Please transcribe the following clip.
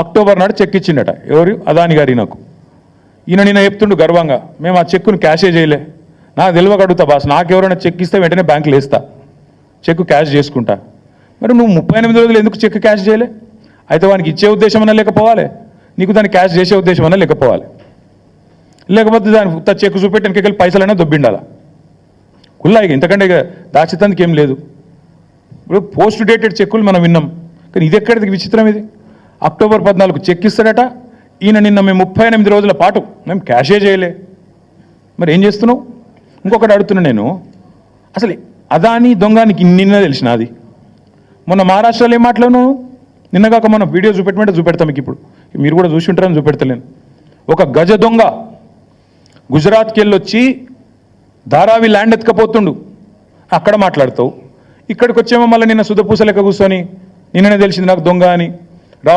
October నాడు check ఇచ్చిండట ఎవరు అదాని గారి నాకు ఈయన నిన్న చెప్తుండు గర్వంగా మేము ఆ చెక్కును క్యాషే చేయలే నాకు తెలియక అడుగుతా బాస్ నాకు ఎవరైనా చెక్ ఇస్తే వెంటనే బ్యాంకులో వేస్తా చెక్ క్యాష్ చేసుకుంటా మరి నువ్వు 38 రోజులు ఎందుకు చెక్ క్యాష్ చేయలే అయితే వానికి ఇచ్చే ఉద్దేశం అన్నా లేకపోవాలి నీకు దాన్ని క్యాష్ చేసే ఉద్దేశం అన్నా లేకపోవాలి లేకపోతే దాని చెక్ చూపెట్టడానికి వెళ్ళి పైసలైనా దొబ్బిండాలా కుల్లా ఇక ఇంతకంటే ఇక దాచితందుకు ఏం లేదు ఇప్పుడు పోస్ట్ డేటెడ్ చెక్కులు మనం విన్నాం కానీ ఇది ఎక్కడిది విచిత్రం ఇది అక్టోబర్ 14 చెక్ ఇస్తాడట ఈయన నిన్న మేము 38 రోజుల పాటు మేము క్యాషే చేయలే మరి ఏం చేస్తున్నావు ఇంకొకటి అడుగుతున్నా నేను అసలు అదాని దొంగనికి నిన్న తెలిసిన అది మొన్న మహారాష్ట్రలో ఏం మాట్లాడినావు నిన్నగాక మనం వీడియో చూపెట్టమంటే చూపెడతాం మీకు ఇప్పుడు మీరు కూడా చూసి ఉంటారని చూపెడతలేను ఒక గజ దొంగ గుజరాత్కి వెళ్ళి వచ్చి ధారావి ల్యాండ్ ఎత్తుకపోతుండు అక్కడ మాట్లాడతావు ఇక్కడికి వచ్చేమో మళ్ళీ నిన్న సుధపూస లెక్క కూర్చొని నిన్ననే తెలిసింది నాకు దొంగ అని